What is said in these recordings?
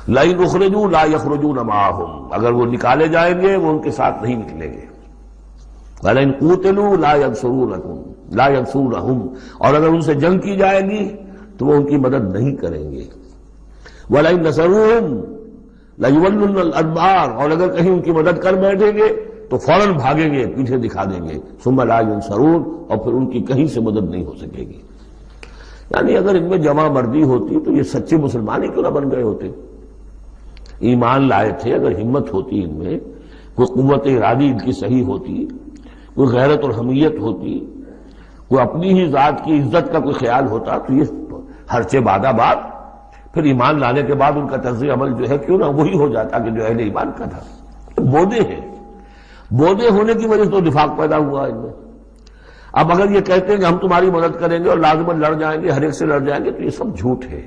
لئن اخرجوا لا یخرجون معهم، اگر وہ نکالے جائیں گے وہ ان کے ساتھ نہیں نکلیں گے. وَلَئِن قُوتِلُوا لَا يَنصُرُونَكُمْ لَا يَنصُرُونَهُمْ، اور اگر ان سے جنگ کی جائے گی تو وہ ان کی مدد نہیں کریں گے. وَلَئِن نَصَرُوهُمْ لَيُوَلُّنَّ الْأَدْبَارَ، اور اگر کہیں ان کی مدد کر بیٹھیں گے تو فوراً بھاگیں گے، پیچھے دکھا دیں گے. ثُمَّ لَا يُنصَرُونَ، اور پھر ان کی کہیں سے مدد نہیں ہو سکے گی. یعنی اگر ان میں جمع مردی ہوتی تو یہ سچے مسلمان ہی کیوں نہ بن گئے ہوتے. ایمان لائے تھے، اگر ہمت ہوتی ان میں، کوئی قوت ارادی ان کی صحیح ہوتی، کوئی غیرت اور حمیت ہوتی، کوئی اپنی ہی ذات کی عزت کا کوئی خیال ہوتا، تو یہ ہرچے بادہ باد پھر ایمان لانے کے بعد ان کا طرز عمل جو ہے کیوں نہ وہی ہو جاتا کہ جو اہل ایمان کا تھا. بودے ہیں، بودے ہونے کی وجہ سے تو نفاق پیدا ہوا ان میں. اب اگر یہ کہتے ہیں کہ ہم تمہاری مدد کریں گے اور لازماً لڑ جائیں گے، ہر ایک سے لڑ جائیں گے، تو یہ سب جھوٹ ہے.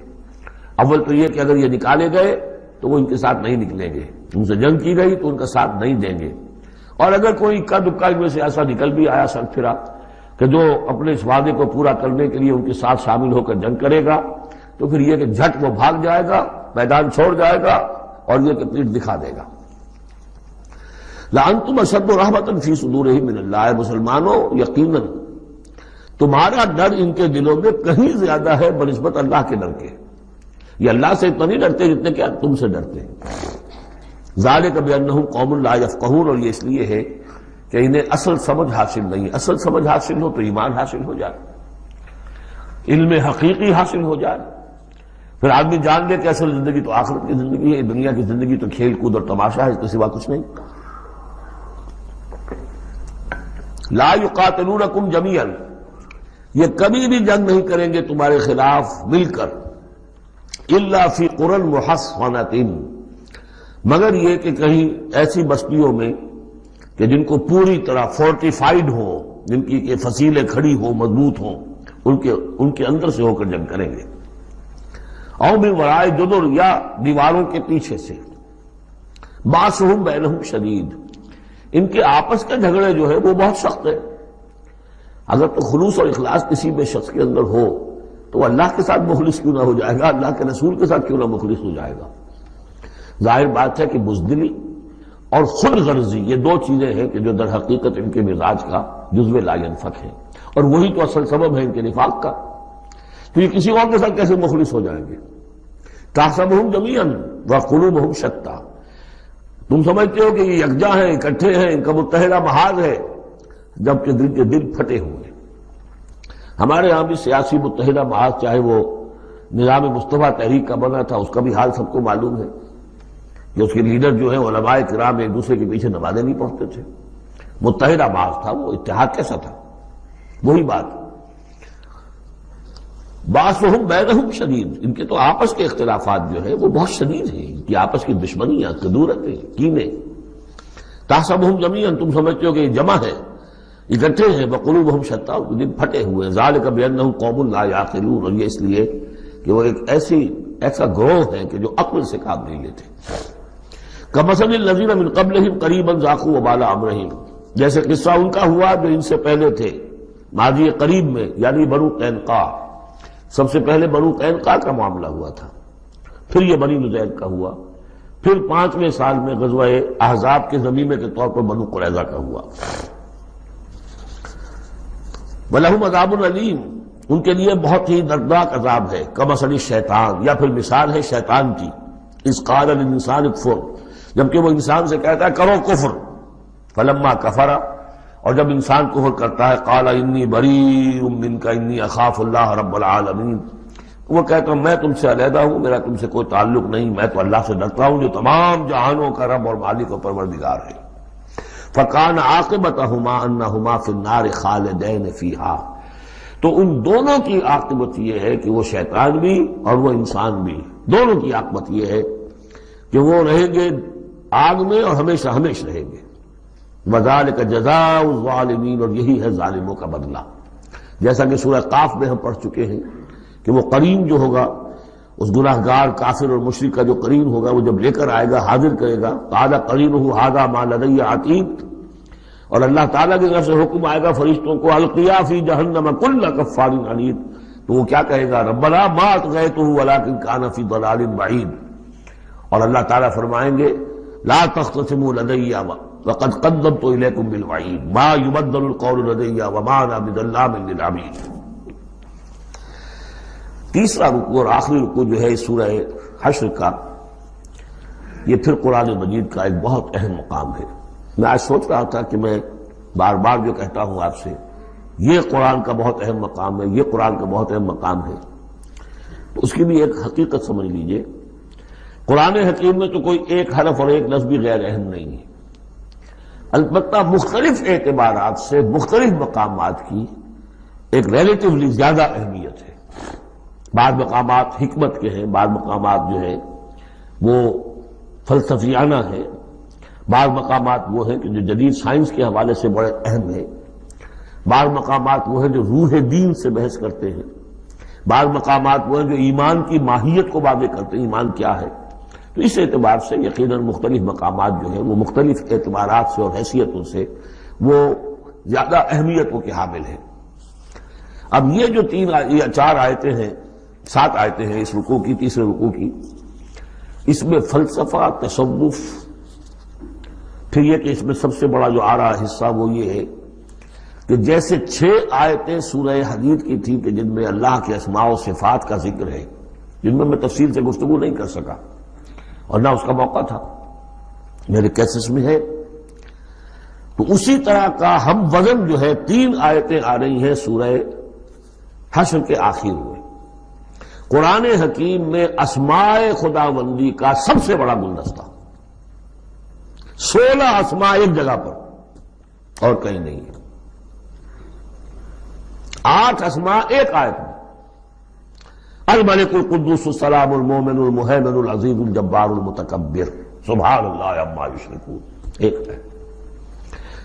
اول تو یہ کہ اگر یہ نکالے گئے تو وہ ان کے ساتھ نہیں نکلیں گے، ان سے جنگ کی گئی تو ان کا ساتھ نہیں دیں گے. اور اگر کوئی اکا دکا میں سے ایسا نکل بھی آیا سر پھرا کہ جو اپنے اس وعدے کو پورا کرنے کے لیے ان کے ساتھ شامل ہو کر جنگ کرے گا، تو پھر یہ کہ جھٹ وہ بھاگ جائے گا، میدان چھوڑ جائے گا اور یہ کہ پیٹھ دکھا دے گا. لَأَنْتُمْ أَشَدُّ رَهْبَةً فِي صُدُورِهِم مِّنَ اللَّهِ، مسلمانوں یقیناً تمہارا ڈر ان کے دلوں میں کہیں زیادہ ہے بنسبت اللہ کے ڈر کے. یہ اللہ سے اتنا نہیں ڈرتے جتنے کہ تم سے ڈرتے ہیں. ذَلِكَ بِأَنَّهُمْ قَوْمٌ لَا يَفْقَهُونَ، اور یہ اس لیے ہے کہ انہیں اصل سمجھ حاصل نہیں. اصل سمجھ حاصل ہو تو ایمان حاصل ہو جائے، علم حقیقی حاصل ہو جائے، پھر آدمی جان لے کہ اصل زندگی تو آخرت کی زندگی ہے، دنیا کی زندگی تو کھیل کود اور تماشا ہے، اس کے سوا کچھ نہیں. لا یقاتلونکم جمیعا، یہ کبھی بھی جنگ نہیں کریں گے تمہارے خلاف مل کر، الا فی قری محصنۃ، مگر یہ کہ کہیں ایسی بستیوں میں کہ جن کو پوری طرح فورٹیفائیڈ ہو، جن کی کہ فصیلیں کھڑی ہو، مضبوط ہوں، ان کے اندر سے ہو کر جنگ کریں گے. او من ورائے جدر، یا دیواروں کے پیچھے سے. باسہم بینہم شدید، ان کے آپس کے جھگڑے جو ہے وہ بہت سخت ہے. اگر تو خلوص اور اخلاص کسی بھی شخص کے اندر ہو تو اللہ کے ساتھ مخلص کیوں نہ ہو جائے گا، اللہ کے رسول کے ساتھ کیوں نہ مخلص ہو جائے گا. ظاہر بات ہے کہ بزدلی اور خود غرضی یہ دو چیزیں ہیں کہ جو در حقیقت ان کے مزاج کا جزو لا ينفک ہے، اور وہی تو اصل سبب ہے ان کے نفاق کا. تو یہ کسی اور کے ساتھ کیسے مخلص ہو جائیں گے؟ تحسبهم جميعا وقلوبهم شتى، تم سمجھتے ہو کہ یہ یکجا ہیں، اکٹھے ہیں، ان کا متحدہ محاذ ہے، جبکہ دل کے دل پھٹے ہوئے. ہمارے ہاں بھی سیاسی متحدہ محاذ، چاہے وہ نظام مصطفیٰ تحریک کا بنا تھا، اس کا بھی حال سب کو معلوم ہے کہ اس کے لیڈر جو ہیں علماء کرام ایک دوسرے کے پیچھے نمازیں نہیں پڑھتے تھے. متحدہ محاذ تھا وہ، اتحاد کیسا تھا؟ وہی بات. باسہم بینہم شدید، ان کے تو آپس کے اختلافات جو ہے وہ بہت شدید ہیں، ان کی آپس کی دشمنیاں، کدورتیں، کینے. تحسبہم جمیعا، تم سمجھتے ہو کہ یہ جمع ہے، اکٹھے ہیں، وقلوبہم شتیٰ، دل پھٹے ہوئے. ذالک بانہم قوم لا یعقلون، اور یہ اس لیے کہ وہ ایک ایسا گروہ ہے کہ جو عقل سے کام نہیں لیتے. کمثل الذین من قبلہم قریبا ذاقوا وبال امرہم، جیسے قصہ ان کا ہوا جو ان سے پہلے تھے ماضی قریب میں، یعنی بنو قینقاع. سب سے پہلے بنو قینقاع کا معاملہ ہوا تھا، پھر یہ بنی نضیر کا ہوا، پھر 5ویں سال میں غزوہ احزاب کے ضمیمے کے طور پر بنو قریظہ کا ہوا. وَلَهُمْ عَذَابٌ عَلِيمٌ، ان کے لیے بہت ہی دردناک عذاب ہے. کمثل الشیطان، یا پھر مثال ہے شیطان کی. اذ قال للانسان اکفر، جبکہ وہ انسان سے کہتا ہے کرو کفر. فلما کفر، اور جب انسان کفر کرتا ہے، قال انی بریء منک انی اخاف اللہ رب العالمین، وہ کہتا ہوں میں تم سے علیحدہ ہوں، میرا تم سے کوئی تعلق نہیں، میں تو اللہ سے ڈرتا ہوں جو تمام جہانوں کا رب اور مالک و پروردگار ہے. فکان عاقبتہما انہما فی النار خالدین فیہا، تو ان دونوں کی عاقبت یہ ہے کہ وہ شیطان بھی اور وہ انسان بھی، دونوں کی عاقبت یہ ہے کہ وہ رہیں گے آگ میں اور ہمیشہ ہمیشہ رہیں گے. وذالک جزاء الظالمین، اور یہی ہے ظالموں کا بدلہ. جیسا کہ سورہ قاف میں ہم پڑھ چکے ہیں کہ وہ قرین جو ہوگا، اس گناہ گار کافر اور مشرک کا جو قرین ہوگا، وہ جب لے کر آئے گا، حاضر کرے گا، قال قرینہ ھذا ما لدی عتید، اور اللہ تعالیٰ کی طرف سے حکم آئے گا فرشتوں کو، القیا فی جہنم کل کفار عنید، تو وہ کیا کہے گا، ربنا ما اطغیتہ ولکن کان فی ضلال بعید، اور اللہ تعالیٰ فرمائیں گے لا تختصموا لدی وقد قدمت الیکم بالوعید ما یبدل القول لدی وما انا بظلام للعبید۔ تیسرا رکوع اور آخری رکوع جو ہے اس سورہ حشر کا، یہ پھر قرآن مجید کا ایک بہت اہم مقام ہے۔ میں آج سوچ رہا تھا کہ میں بار بار جو کہتا ہوں آپ سے، یہ قرآن کا بہت اہم مقام ہے، یہ قرآن کا بہت اہم مقام ہے، تو اس کی بھی ایک حقیقت سمجھ لیجئے۔ قرآن حکیم میں تو کوئی ایک حرف اور ایک لفظ بھی غیر اہم نہیں ہے، البتہ مختلف اعتبارات سے مختلف مقامات کی ایک ریلیٹیولی زیادہ اہمیت ہے۔ بعض مقامات حکمت کے ہیں، بعض مقامات جو ہے وہ فلسفیانہ ہیں، بعض مقامات وہ ہیں کہ جو جدید سائنس کے حوالے سے بڑے اہم ہیں، بعض مقامات وہ ہیں جو روح دین سے بحث کرتے ہیں، بعض مقامات وہ ہیں جو ایمان کی ماہیت کو واضح کرتے ہیں، ایمان کیا ہے۔ تو اس اعتبار سے یقیناً مختلف مقامات جو ہیں وہ مختلف اعتبارات سے اور حیثیتوں سے وہ زیادہ اہمیتوں کے حامل ہیں۔ اب یہ جو چار آیتیں ہیں، 7 آیتیں ہیں اس رکوع کی، تیسرے رکوع کی، اس میں فلسفہ، تصوف، پھر یہ کہ اس میں سب سے بڑا جو آ رہا حصہ وہ یہ ہے کہ جیسے 6 آیتیں سورہ حدید کی تھی کہ جن میں اللہ کے اسماء و صفات کا ذکر ہے، جن میں تفصیل سے گفتگو نہیں کر سکا اور نہ اس کا موقع تھا، میرے کیسز میں ہے، تو اسی طرح کا ہم وزن جو ہے 3 آیتیں آ رہی ہیں سورہ حشر کے آخر میں۔ قرآن حکیم میں اسماء خداوندی کا سب سے بڑا گلدستہ، 16 اسماء ایک جگہ پر اور کہیں نہیں ہے، 8 اسماء ایک آیت میں، الملک القدوس السلام المومن المہیمن العزیز الجبار المتکبر سبحان اللہ عما یشرکون، ایک ہے۔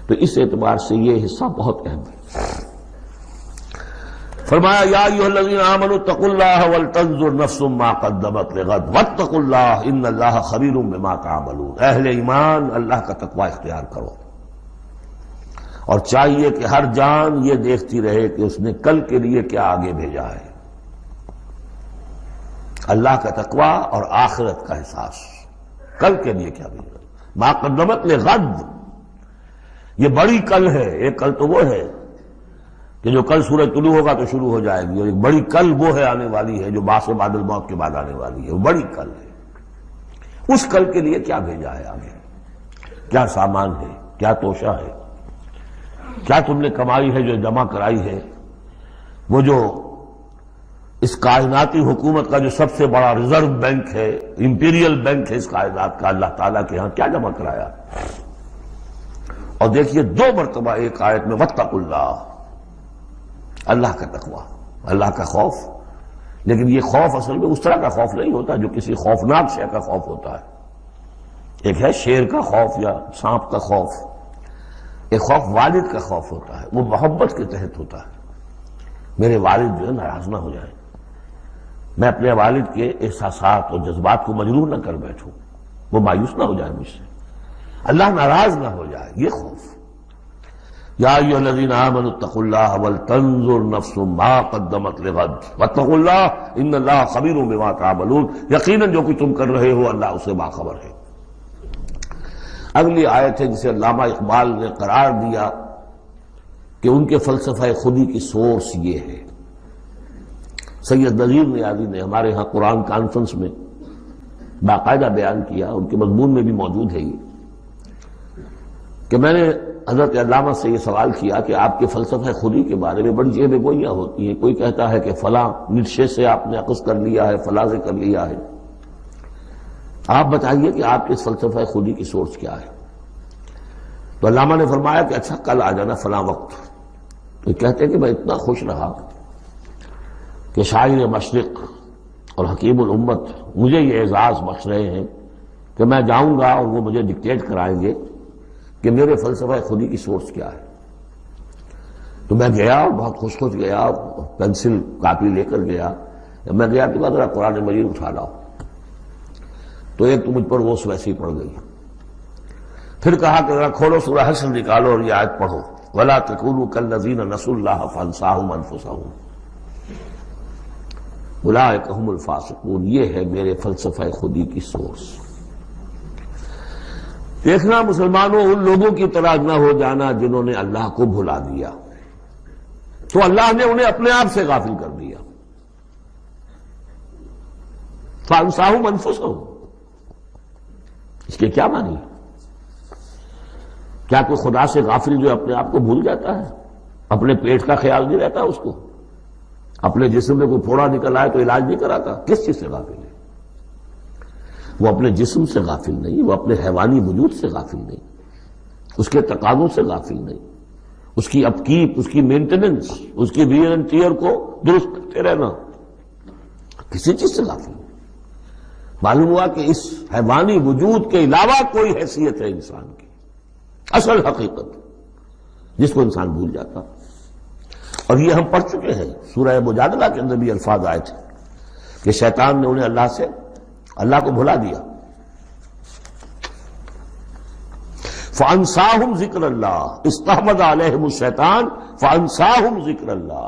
تو اس اعتبار سے یہ حصہ بہت اہم ہے۔ فرمایا یا ایھا الذین آمنوا اتقوا اللہ ولتنظر نفس ما قدمت لغد واتقوا اللہ ان اللہ خبیر بما تعملون۔ اہل ایمان اللہ کا تقوی اختیار کرو، اور چاہیے کہ ہر جان یہ دیکھتی رہے کہ اس نے کل کے لیے کیا آگے بھیجا ہے۔ اللہ کا تقوی اور آخرت کا احساس، کل کے لیے کیا بھیجا، ما قدمت لغد، یہ بڑی کل ہے۔ ایک کل تو وہ ہے کہ جو کل سورج طلوع ہوگا تو شروع ہو جائے گی، اور ایک بڑی کل وہ ہے آنے والی ہے جو بعث بعد الموت کے بعد آنے والی ہے، وہ بڑی کل ہے۔ اس کل کے لیے کیا بھیجا ہے آگے، کیا سامان ہے، کیا توشہ ہے، کیا تم نے کمائی ہے جو جمع کرائی ہے، وہ جو اس کائناتی حکومت کا جو سب سے بڑا ریزرو بینک ہے، امپیریل بینک ہے اس کائنات کا، اللہ تعالیٰ کے ہاں کیا جمع کرایا۔ اور دیکھیے 2 مرتبہ ایک آیت میں واتقوا اللہ، اللہ کا تقوی، اللہ کا خوف، لیکن یہ خوف اصل میں اس طرح کا خوف نہیں ہوتا جو کسی خوفناک شے کا خوف ہوتا ہے۔ ایک ہے شیر کا خوف یا سانپ کا خوف، ایک خوف والد کا خوف ہوتا ہے، وہ محبت کے تحت ہوتا ہے۔ میرے والد جو ہے ناراض نہ ہو جائیں، میں اپنے والد کے احساسات اور جذبات کو مجروح نہ کر بیٹھوں، وہ مایوس نہ ہو جائے مجھ سے، اللہ ناراض نہ ہو جائے، یہ خوف۔ یا ایھا الذین آمنوا اتقوا اللہ ولتنظر نفس ما قدمت لغد واتقوا اللہ ان اللہ خبیر بما تعملون، یقیناً جو کچھ تم کر رہے ہو اللہ اسے باخبر ہے۔ اگلی آیت ہے جسے علامہ اقبال نے قرار دیا کہ ان کے فلسفہ خودی کی سورس یہ ہے۔ سید نذیر نیازی نے ہمارے ہاں قرآن کانفرنس میں باقاعدہ بیان کیا، ان کے مضمون میں بھی موجود ہے یہ، کہ میں نے حضرت علامہ سے یہ سوال کیا کہ آپ کے فلسفہ خودی کے بارے میں بڑی جیب گوئیاں ہوتی ہیں، کوئی کہتا ہے کہ فلاں نیچے سے آپ نے اخذ کر لیا ہے، فلاں سے کر لیا ہے، آپ بتائیے کہ آپ کے فلسفہ خودی کی سورس کیا ہے۔ تو علامہ نے فرمایا کہ اچھا کل آ جانا فلاں وقت۔ تو کہتے ہیں کہ میں اتنا خوش رہا کہ شاعر مشرق اور حکیم الامت مجھے یہ اعزاز بخش رہے ہیں کہ میں جاؤں گا اور وہ مجھے ڈکٹیٹ کرائیں گے کہ میرے فلسفہ خودی کی سورس کیا ہے۔ تو میں گیا اور بہت خوش خوش گیا، پینسل کاپی لے کر گیا، جب میں گیا تو ذرا قرآن مجید اٹھا لاؤ، تو ایک تو مجھ پر وہ ویسے ہی پڑ گئی، پھر کہا کہ ذرا کھولو سورہ حشر نکالو اور یہ آیت پڑھو، وَلَا تَكُونُوا كَالَّذِينَ نَسُوا اللَّهَ فَأَنسَاهُمْ أَنفُسَهُمْ أُولَٰئِكَ هُمُ الْفَاسِقُونَ۔ یہ ہے میرے فلسفہ خودی کی سورس۔ دیکھنا مسلمانوں، ان لوگوں کی طرح نہ ہو جانا جنہوں نے اللہ کو بھلا دیا، تو اللہ نے انہیں اپنے آپ سے غافل کر دیا۔ فَأَنسَاهُمْ أَنفُسَهُمْ، اس کے کیا معنی؟ کیا کوئی خدا سے غافل جو اپنے آپ کو بھول جاتا ہے؟ اپنے پیٹ کا خیال نہیں رہتا اس کو؟ اپنے جسم میں کوئی پھوڑا نکل آئے تو علاج نہیں کراتا؟ کس چیز سے غافل ہے؟ وہ اپنے جسم سے غافل نہیں، وہ اپنے حیوانی وجود سے غافل نہیں، اس کے تقاضوں سے غافل نہیں، اس کی اپ کیپ، اس کی مینٹیننس، اس کی ویئر اینڈ ٹیئر کو درست کرتے رہنا، کسی چیز سے غافل نہیں۔ معلوم ہوا کہ اس حیوانی وجود کے علاوہ کوئی حیثیت ہے انسان کی، اصل حقیقت جس کو انسان بھول جاتا۔ اور یہ ہم پڑھ چکے ہیں، سورہ مجادلہ کے اندر بھی الفاظ آئے تھے کہ شیطان نے انہیں اللہ کو بھلا دیا۔ فَأَنسَاهُمْ ذِكْرَ اللَّهِ، اسْتَحْوَذَ عَلَيْهِمُ الشَّيْطَانُ فَأَنسَاهُمْ ذِكْرَ اللَّهِ،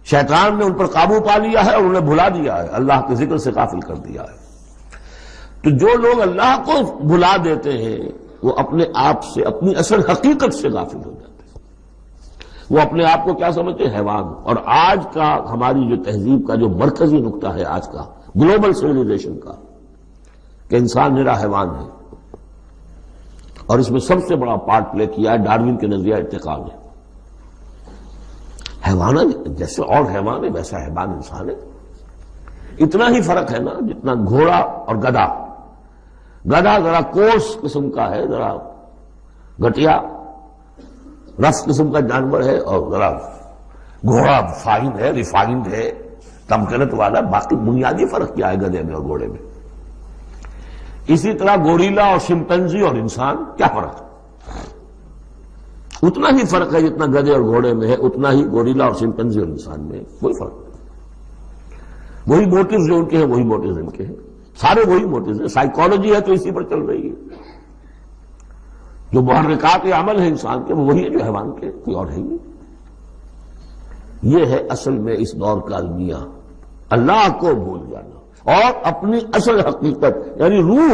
شیطان نے ان پر قابو پا لیا ہے اور انہیں بھلا دیا ہے، اللہ کے ذکر سے غافل کر دیا ہے۔ تو جو لوگ اللہ کو بھلا دیتے ہیں وہ اپنے آپ سے، اپنی اصل حقیقت سے غافل ہو جاتے ہیں۔ وہ اپنے آپ کو کیا سمجھتے ہیں؟ حیوان۔ اور آج کا ہماری جو تہذیب کا جو مرکزی نقطہ ہے آج کا گلوبل سویلائزیشن کا، کہ انسان میرا حیوان ہے، اور اس میں سب سے بڑا پارٹ پلے کیا ہے ڈاروین کے نظریہ ارتقاء نے۔ حیوان جیسے اور حیوان ہے ویسا حیوان انسان ہے، اتنا ہی فرق ہے نا جتنا گھوڑا اور گدھا۔ گدھا ذرا کورس قسم کا ہے، ذرا گٹیا رف قسم کا جانور ہے، اور ذرا گھوڑا فائن ہے، ریفائنڈ ہے، تمکنت والا۔ باقی بنیادی فرق کیا ہے گدھے میں اور گھوڑے میں؟ اسی طرح گوریلا اور شمپینزی اور انسان، کیا فرق ہے؟ اتنا ہی فرق ہے جتنا گدھے اور گھوڑے میں ہے، اتنا ہی گوریلا اور شمپینزی اور انسان میں ہے، کوئی فرق نہیں۔ وہی موٹیوز جو ان کے ہیں وہی موٹیوز ان کے ہیں، سارے وہی موٹیوز ہیں۔ سائیکالوجی ہے تو اسی پر چل رہی ہے، جو محرکات عمل ہے انسان کے وہ وہی ہے جو حیوان کے، کوئی اور ہے نہیں۔ یہ ہے اصل میں اس دور کا المیہ، اللہ کو بھول جانا اور اپنی اصل حقیقت یعنی روح۔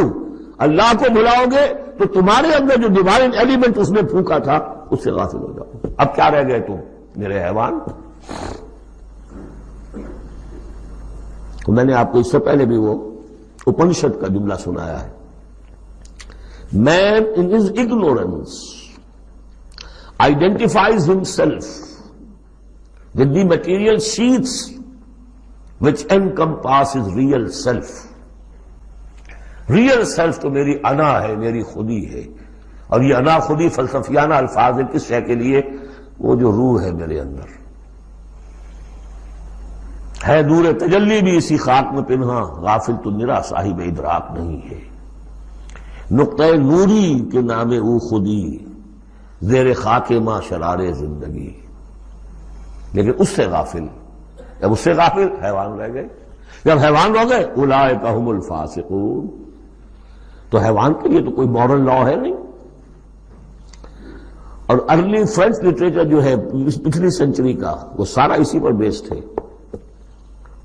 اللہ کو بھلاؤ گے تو تمہارے اندر جو ڈیوائن ایلیمنٹ اس نے پھونکا تھا اس سے غافل ہو جاؤ۔ اب کیا رہ گئے تم میرے حیوان؟ تو میں نے آپ کو اس سے پہلے بھی وہ اپنشد کا جملہ سنایا ہے، Man in his ignorance identifies himself with the material sheaths which encompass his real self. Real self تو میری انا ہے، میری خودی ہے، اور یہ انا خودی فلسفیانہ الفاظ ہے کس شے کے لیے؟ وہ جو روح ہے میرے اندر ہے، نور تجلی بھی اسی خاک میں پنہاں، غافل تو نرا صاحب ادراک نہیں ہے۔ نقطۂ نوری کے نام او خودی، زیر خاک ماں شرار زندگی، لیکن اس سے غافل، جب اس سے غافل حیوان رہ گئے۔ جب حیوان رہ گئے اولئک ھم الفاسقون، تو حیوان کے لیے تو کوئی مورل لا ہے نہیں۔ اور ارلی فرینچ لٹریچر جو ہے پچھلی سینچری کا، وہ سارا اسی پر بیسڈ ہے۔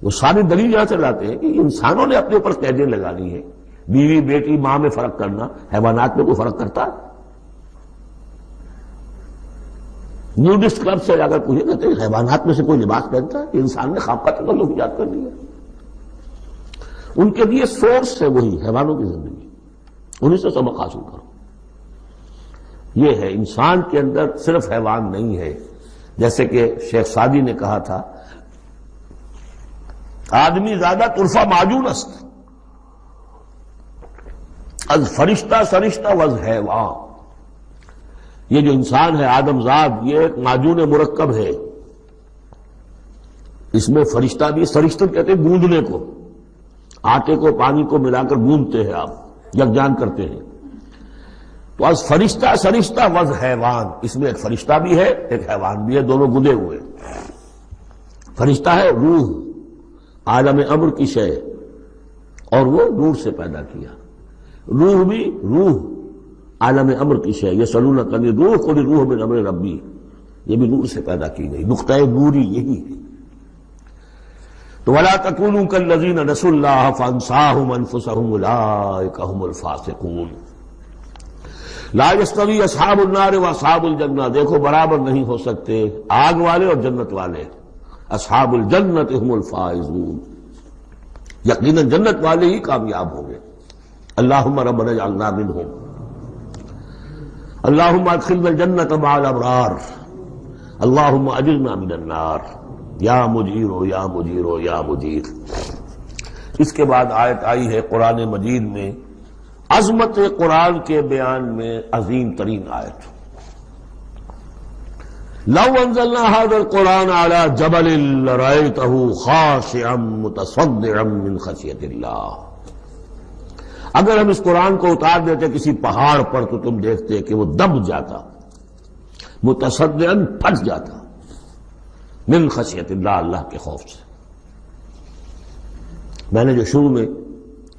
وہ ساری دلیل یہاں سے لاتے ہیں کہ انسانوں نے اپنے اوپر قیدیں لگانی ہے، بیوی بیٹی ماں میں فرق کرنا، حیوانات میں کوئی فرق کرتا ہے؟ نیوڈسٹ کلب سے اگر پوچھے کہتے ہیں حیوانات میں سے کوئی لباس پہنتا ہے؟ انسان نے خواب کا تکلف ایجاد کر دیا۔ ان کے لیے سورس ہے وہی حیوانوں کی زندگی، انہیں سے سبق حاصل کرو۔ یہ ہے انسان کے اندر صرف حیوان نہیں ہے، جیسے کہ شیخ سعدی نے کہا تھا آدمی زیادہ طرفہ معجون است از فرشتہ سرشتہ وز حیوان۔ یہ جو انسان ہے آدم زاد، یہ ایک معجون مرکب ہے، اس میں فرشتہ بھی، سرشتہ کہتے ہیں گوندنے کو، آٹے کو پانی کو ملا کر گوندتے ہیں آپ، یکجان کرتے ہیں، تو از فرشتہ سرشتہ وز حیوان، اس میں ایک فرشتہ بھی ہے ایک حیوان بھی ہے، دونوں گدے ہوئے۔ فرشتہ ہے روح، عالم امر کی شے، اور وہ نور سے پیدا کیا۔ روح بھی روح عالم امر کی شے، یسألونک عن الروح قل الروح من امر ربی، یہ بھی نور سے پیدا کی گئی، نقطۂ نوری یہی ہے۔ تو ولا تکونوا کالذین نسوا اللہ فانساہم انفسہم اولئک ھم الفاسقون۔ لا یستوی اصحاب النار و اصحاب الجنہ، دیکھو برابر نہیں ہو سکتے آگ والے اور جنت والے. اصحاب الجنت هم الفائزون، یقیناً جنت والے ہی کامیاب ہوں گے. اللہم ربنا اجعلنا منہم، اللہم ادخلنا الجنت مع الابرار، اللہم اجرنا من النار، یا مجیرو یا مجیرو یا مجیر. اس کے بعد آیت آئی ہے قرآن مجید میں عظمت قرآن کے بیان میں عظیم ترین آیت. لو انزلنا هذا القرآن على جبل لرأيته خاشعا متصدعا من خشية الله. اگر ہم اس قرآن کو اتار دیتے کسی پہاڑ پر تو تم دیکھتے کہ وہ دب جاتا، متصدعا پھٹ جاتا، من خشیت اللہ، اللہ کے خوف سے. میں نے جو شروع میں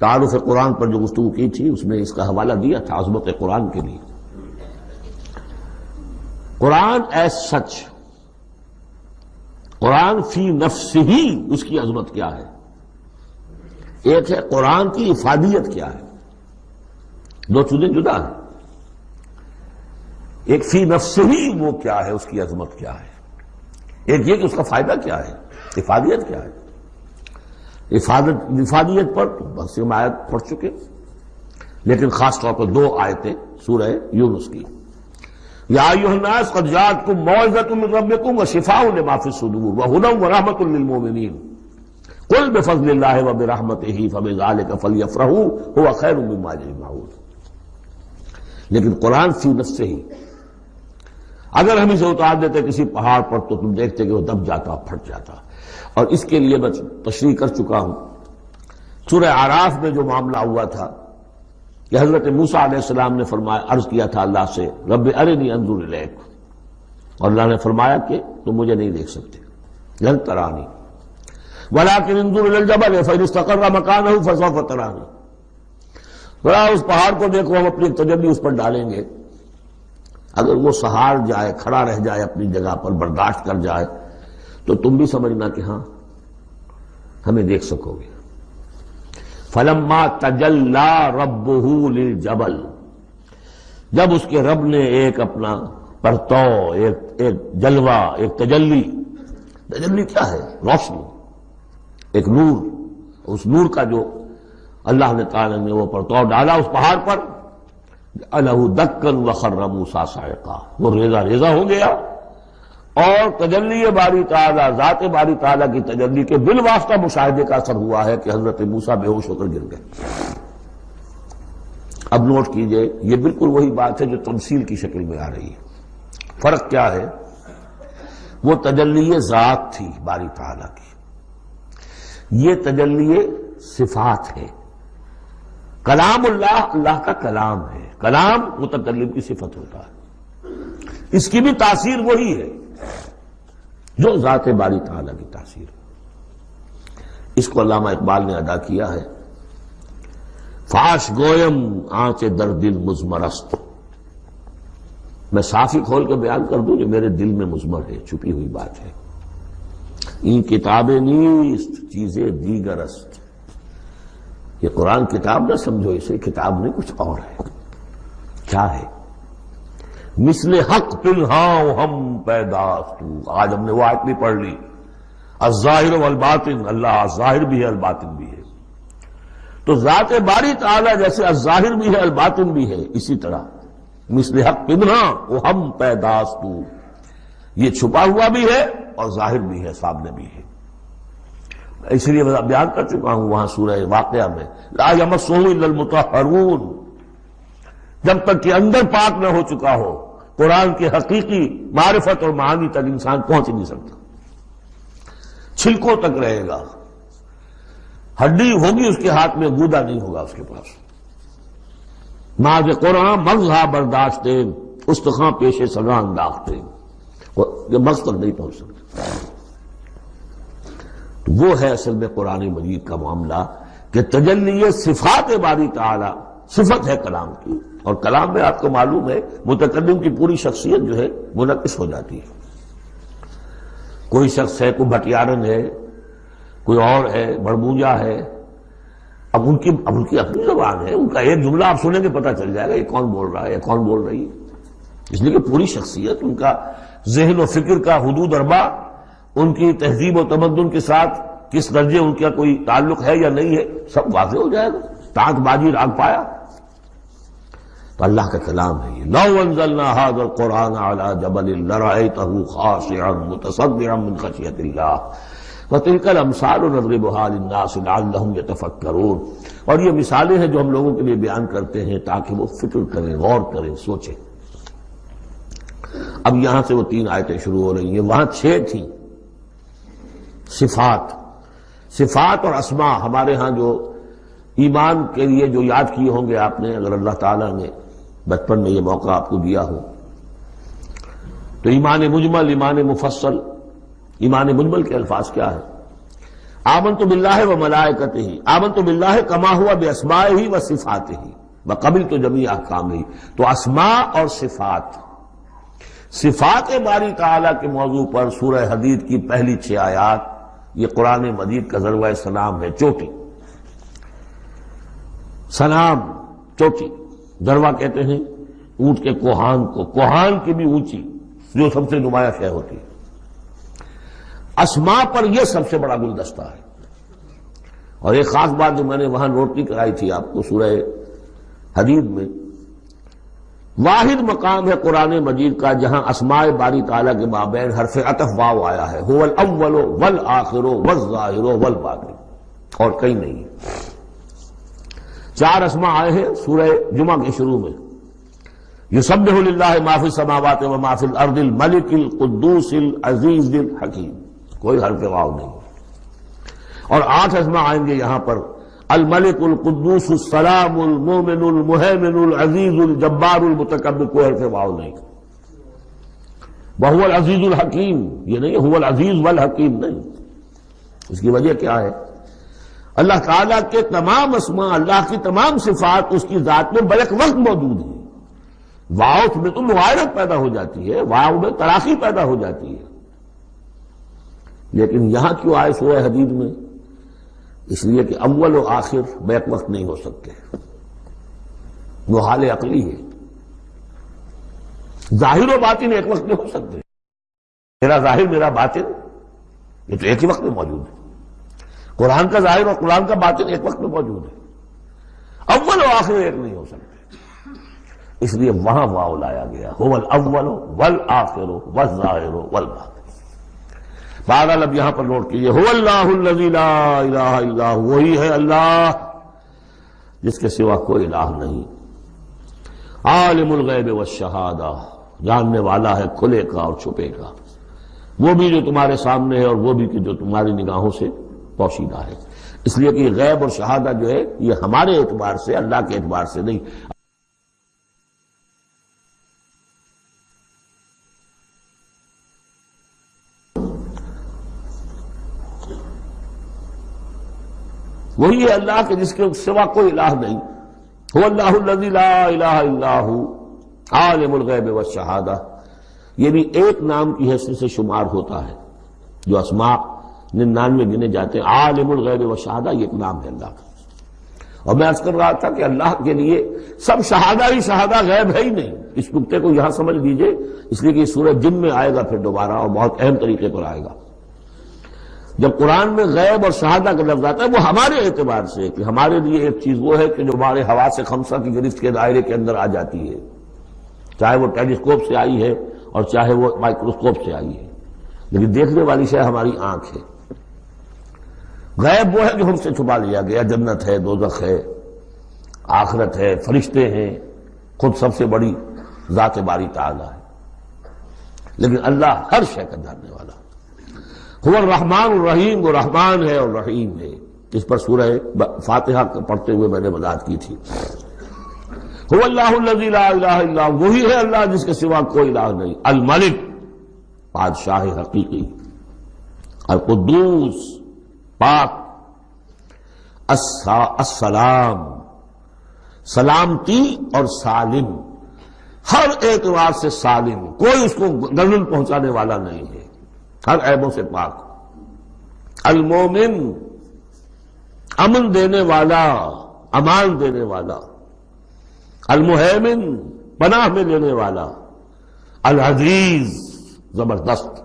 تعارف قرآن پر جو گفتگو کی تھی اس میں اس کا حوالہ دیا تھا عظمت قرآن کے لیے. قرآن ایز سچ، قرآن فی نفسہ ہی اس کی عظمت کیا ہے. ایک ہے قرآن کی افادیت کیا ہے، دو چیزیں جدا ہیں. ایک فی نفسہ ہی وہ کیا ہے، اس کی عظمت کیا ہے. ایک یہ کہ اس کا فائدہ کیا ہے، افادیت کیا ہے. افادیت پر بہت سی آیت پڑھ چکے، لیکن خاص طور پر دو آیتیں سورہ یونس کی. یا ایھا الناس قد جاءتکم موعظۃ من ربکم وشفاء لما فی الصدور وہدی ورحمۃ للمؤمنین قل بفضل اللہ وبرحمتہ فبذلک فلیفرحوا ھو خیر مما یجمعون. لیکن قرآن فی نفسہ ہی، اگر ہم اسے اتار دیتے کسی پہاڑ پر تو تم دیکھتے کہ وہ دب جاتا، پھٹ جاتا. اور اس کے لیے میں تشریح کر چکا ہوں سورہ اعراف میں جو معاملہ ہوا تھا کہ حضرت موسیٰ علیہ السلام نے فرمایا، عرض کیا تھا اللہ سے رب ارنی انظر الیک، اور اللہ نے فرمایا کہ تم مجھے نہیں دیکھ سکتے، لن ترانی ولکن انظر الی الجبل فإن استقر مکانہ فسوف ترانی. ذرا اس پہاڑ کو دیکھو، ہم اپنی تجلی اس پر ڈالیں گے، اگر وہ سہار جائے، کھڑا رہ جائے اپنی جگہ پر، برداشت کر جائے تو تم بھی سمجھنا کہ ہاں ہمیں دیکھ سکو گے. فلما تجلی ربہ للجبل، جب اس کے رب نے ایک اپنا پرتو، ایک جلوہ، ایک تجلی. تجلی کیا ہے؟ روشنی، ایک نور. اس نور کا جو اللہ نے تعالی نے وہ پرتو ڈالا اس پہاڑ پر، جعلہ دکا وخر موسیٰ صعقا، وہ ریزہ ریزہ ہو گیا. اور تجلی باری تعالیٰ، ذات باری تعالیٰ کی تجلی کے بالواسطہ مشاہدے کا اثر ہوا ہے کہ حضرت موسیٰ بے ہوش ہو کر گر گئے. اب نوٹ کیجئے، یہ بالکل وہی بات ہے جو تمثیل کی شکل میں آ رہی ہے. فرق کیا ہے؟ وہ تجلی ذات تھی باری تعالیٰ کی، یہ تجلی صفات ہے. کلام اللہ، اللہ کا کلام ہے. کلام متکلم کی صفت ہوتا ہے، اس کی بھی تاثیر وہی ہے جو ذات باری تعالیٰ کی تاثیر ہے. اس کو علامہ اقبال نے ادا کیا ہے، فاش گویم آنچ در دل مضمرست. میں صاف ہی کھول کے بیان کر دوں جو میرے دل میں مضمر ہے، چھپی ہوئی بات ہے. این کتاب نیست چیزیں دیگرست. یہ قرآن کتاب نہ سمجھو، اسے کتاب نہیں کچھ اور ہے. کیا ہے؟ مثل حق پنہاں ہم پیداست. آج ہم نے وہ آیت بھی پڑھ لی، الظاہر والباطن، اللہ ظاہر بھی ہے الباطن بھی ہے. تو ذات باری تعالیٰ جیسے الظاہر بھی ہے الباطن بھی ہے، اسی طرح مثل حق پنہاں ہم پیداست، یہ چھپا ہوا بھی ہے اور ظاہر بھی ہے، سامنے بھی ہے. اس لیے میں بیان کر چکا ہوں وہاں سورہ واقعہ میں، لا یمسہ الا المطہرون. جب تک کہ اندر پاک نہ ہو چکا ہو قرآن کی حقیقی معرفت اور معانی تک انسان پہنچ نہیں سکتا. چھلکوں تک رہے گا، ہڈی ہوگی اس کے ہاتھ میں، گودا نہیں ہوگا اس کے پاس. ماذ قرآن مغزہ برداشتے استخاں پیش سگاں انداختے، یہ مغز تک نہیں پہنچ سکتا. تو وہ ہے اصل میں قرآن مجید کا معاملہ کہ تجلی صفات باری تعالی صفت ہے کلام کی، اور کلام میں آپ کو معلوم ہے متکلم کی پوری شخصیت جو ہے منعکس ہو جاتی ہے. کوئی شخص ہے، کوئی بھٹیارن ہے، کوئی اور ہے، بڑبوجا ہے، اب ان کی اپنی زبان ہے، ان کا ایک جملہ آپ سنیں گے پتہ چل جائے گا یہ کون بول رہا ہے، یہ کون بول رہی ہے. اس لیے کہ پوری شخصیت، ان کا ذہن و فکر کا حدود اربع، ان کی تہذیب و تمدن کے ساتھ کس درجے ان کا کوئی تعلق ہے یا نہیں ہے، سب واضح ہو جائے گا. تانت بازی راگ پایا. تو اللہ کا کلام ہے یہ. لو انزلنا هذا القرآن على جبل لرأيته خاشعا متصدعا من خشية الله وتلك الامثال نضربها للناس لعلهم يتفكرون. اور یہ مثالیں ہیں جو ہم لوگوں کے لیے بیان کرتے ہیں تاکہ وہ فکر کریں، غور کریں، سوچیں. اب یہاں سے وہ 3 آیتیں شروع ہو رہی ہیں، وہاں 6 تھیں. صفات اور اسماء ہمارے ہاں جو ایمان کے لیے جو یاد کیے ہوں گے آپ نے، اگر اللہ تعالیٰ نے بچپن میں یہ موقع آپ کو دیا ہو تو ایمان مجمل، ایمان مفصل. ایمان مجمل کے الفاظ کیا ہے؟ آمنت باللہ و ملائکتہ، آمنت باللہ کما ہوا باسمائہ و صفاتہ وقبلت جمیع احکامہ. تو اسماء اور صفات باری تعالیٰ کے موضوع پر سورہ حدید کی پہلی 6 آیات، یہ قرآن مجید کا ذروہ سلام ہے. چوٹی، سلام، چوٹی. ذروہ کہتے ہیں اونٹ کے کوہان کو، کوہان کی بھی اونچی جو سب سے نمایاں شے ہوتی ہے. اسماء پر یہ سب سے بڑا گلدستہ ہے. اور ایک خاص بات جو میں نے وہاں نوٹ نہیں کرائی تھی آپ کو، سورہ حدید میں واحد مقام ہے قرآن مجید کا جہاں اسماء باری تعالیٰ کے مابین حرف عطف واو آیا ہے. هو الاول والآخر والظاہر والباطن، اور کہیں نہیں. 4 اسماء آئے ہیں سورہ جمعہ کے شروع میں. یسبح للہ ما فی السماوات و ما فی الارض الملک القدوس العزیز الحکیم، کوئی حرف واو نہیں. اور 8 اسماء آئیں گے یہاں پر، الملک القدوس السلام المومن المہیمن العزیز الجبار المتکبر، کوئی حرف واو نہیں. وہو العزیز الحکیم، یہ نہیں هو العزیز والحکیم نہیں. اس کی وجہ کیا ہے؟ اللہ تعالیٰ کے تمام اسماء، اللہ کی تمام صفات اس کی ذات میں بیک وقت موجود ہیں. واو میں تو مغایرت پیدا ہو جاتی ہے، واو میں تراخی پیدا ہو جاتی ہے. لیکن یہاں کیوں آئے سورہ حدید میں؟ اس لیے کہ اول و آخر بیک وقت نہیں ہو سکتے، وہ حال عقلی ہے. ظاہر و باطن ایک وقت نہیں ہو سکتے. میرا ظاہر میرا باطن یہ تو ایک ہی وقت میں موجود ہے. قرآن کا ظاہر اور قرآن کا باطن ایک وقت میں موجود ہے. اول و آخر ایک نہیں ہو سکتے. اس لیے وہاں واو لایا گیا، هو الاول والآخر والظاہر والباطن. بہرحال اب یہاں پر نوٹ کیجیے، هو اللہ الذی لا الہ الا هو، وہی ہے اللہ جس کے سوا کوئی الہ نہیں. عالم الغیب والشہادہ، جاننے والا ہے کھلے کا اور چھپے کا، وہ بھی جو تمہارے سامنے ہے اور وہ بھی کہ جو تمہاری نگاہوں سے پوشیدہ ہے. اس لیے کہ غیب اور شہادہ جو ہے یہ ہمارے اعتبار سے، اللہ کے اعتبار سے نہیں. وہی ہے اللہ کے جس کے سوا کوئی الہ نہیں. هو اللہ الذی لا الہ الا هو عالم الغیب والشہادہ. یہ بھی ایک نام کی حیثیت سے شمار ہوتا ہے. جو اسماء 99 گنے جاتے ہیں، عالم الغیب والشہادہ یہ ایک نام ہے اللہ کا. اور میں عرض کر رہا تھا کہ اللہ کے لیے سب شہادہ ہی شہادہ، غیب ہے ہی نہیں. اس نقطے کو یہاں سمجھ لیجئے، اس لیے کہ سورہ جن میں آئے گا پھر دوبارہ، اور بہت اہم طریقے پر آئے گا. جب قرآن میں غیب اور شہادہ کا لفظ آتا ہے وہ ہمارے اعتبار سے، کہ ہمارے لیے ایک چیز وہ ہے کہ جو ہمارے حواس خمسہ کی گرفت کے دائرے کے اندر آ جاتی ہے، چاہے وہ ٹیلیسکوپ سے آئی ہے اور چاہے وہ مائکروسکوپ سے آئی ہے، لیکن دیکھنے والی شے ہماری آنکھ ہے. غیب وہ ہے جو ہم سے چھپا لیا گیا، جنت ہے، دوزخ ہے، آخرت ہے، فرشتے ہیں، خود سب سے بڑی ذات باری تعالی ہے. لیکن اللہ ہر شے کا جاننے والا. هو الرحمن الرحیم، وہ رحمان ہے اور رحیم ہے. اس پر سورہ فاتحہ پڑھتے ہوئے میں نے وضاحت کی تھی. هو اللہ الذی لا الہ الا هو، وہی ہے اللہ جس کے سوا کوئی الہ نہیں. الملک، بادشاہ حقیقی. القدوس، پاک. السلام، سلامتی اور سالم، ہر اعتبار سے سالم، کوئی اس کو گردن پہنچانے والا نہیں ہے، ہر عیبوں سے پاک. المومن، امن دینے والا، امان دینے والا، المہیمن پناہ میں لینے والا، العزیز زبردست،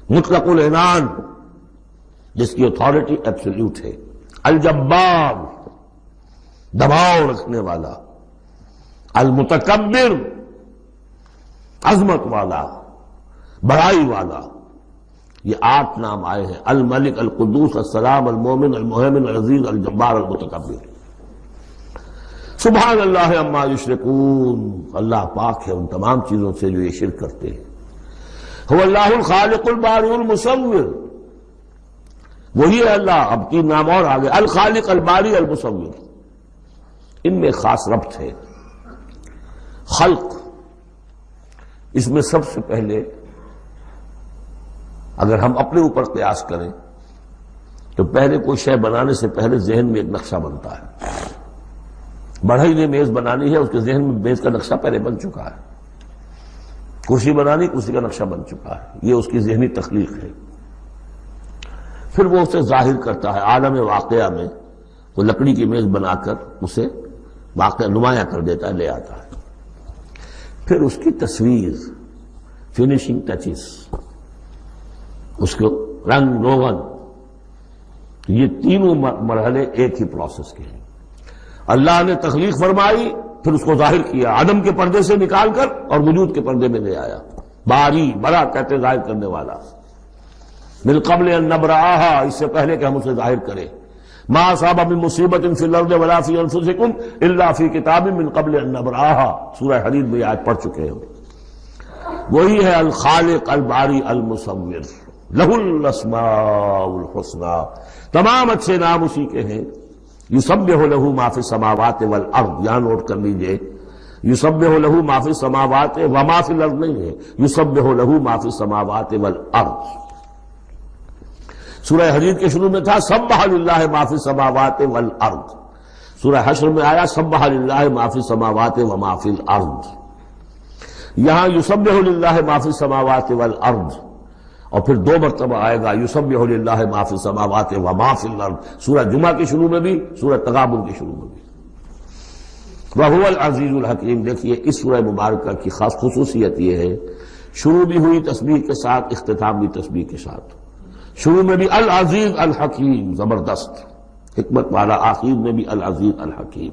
مطلق العنان جس کی اتھارٹی ایبسلیوٹ ہے، الجبار دباؤ رکھنے والا، المتکبر عظمت والا، بڑائی والا۔ یہ 8 نام آئے ہیں، الملک، القدوس، السلام، المومن، المہیمن، العزیز، الجبار، المتکبر۔ سبحان اللہ عما یشرکون، اللہ پاک ہے ان تمام چیزوں سے جو یہ شرک کرتے ہیں۔ هو اللہ الخالق البارئ المصور، وہی ہے اللہ۔ اب 3 نام اور آگے، الخالق، الباری، المصور، ان میں خاص ربط ہے۔ خلق، اس میں سب سے پہلے اگر ہم اپنے اوپر قیاس کریں تو پہلے کوئی شے بنانے سے پہلے ذہن میں ایک نقشہ بنتا ہے۔ بڑھئی نے میز بنانی ہے، اس کے ذہن میں میز کا نقشہ پہلے بن چکا ہے۔ کرسی بنانی، کرسی کا نقشہ بن چکا ہے، یہ اس کی ذہنی تخلیق ہے۔ پھر وہ اسے ظاہر کرتا ہے عالم واقعہ میں، وہ لکڑی کی میز بنا کر اسے واقعہ نمایاں کر دیتا ہے، لے آتا ہے۔ پھر اس کی تصویر، فنیشنگ ٹچز، اس کو رنگ روغن، یہ تینوں مرحلے ایک ہی پروسیس کے ہیں۔ اللہ نے تخلیق فرمائی، پھر اس کو ظاہر کیا، عدم کے پردے سے نکال کر اور وجود کے پردے میں لے آیا۔ باری، بڑا کہتے ظاہر کرنے والا، من قبل ان نبرأہا، اس سے پہلے کہ ہم اسے ظاہر کریں۔ ما اصاب من مصیبت فی الارض ولا فی انفسکم الا فی کتاب من قبل ان نبرأہا، سورہ حدید میں آج پڑھ چکے ہیں۔ وہی ہے الخالق، الباری، المصور، لہ الاسماء الحسنی، تمام اچھے نام اسی کے ہیں۔ یسبح لہ ما فی السماوات والارض، یہاں نوٹ کر لیجئے، یسبح لہ ما فی السماوات وما فی الارض نہیں ہے، یسبح لہ ما فی السماوات والارض۔ سورہ حدید کے شروع میں تھا سبح للہ ما فی السماوات والارض، سورہ حشر میں آیا سبح للہ ما فی السماوات وما فی الارض۔ یہاں یسبح للہ ما فی السماوات والارض، اور پھر 2 مرتبہ آئے گا یسبح للہ ما فی السماوات وما فی الارض، سورہ جمعہ کے شروع میں بھی، سورہ تغابن کے شروع میں بھی۔ وہو العزیز الحکیم، دیکھیے اس سورہ مبارکہ کی خاص خصوصیت یہ ہے، شروع بھی ہوئی تسبیح کے ساتھ، اختتام بھی تسبیح کے ساتھ۔ شروع میں بھی العزیز الحکیم، زبردست حکمت والا، آخر میں بھی العزیز الحکیم۔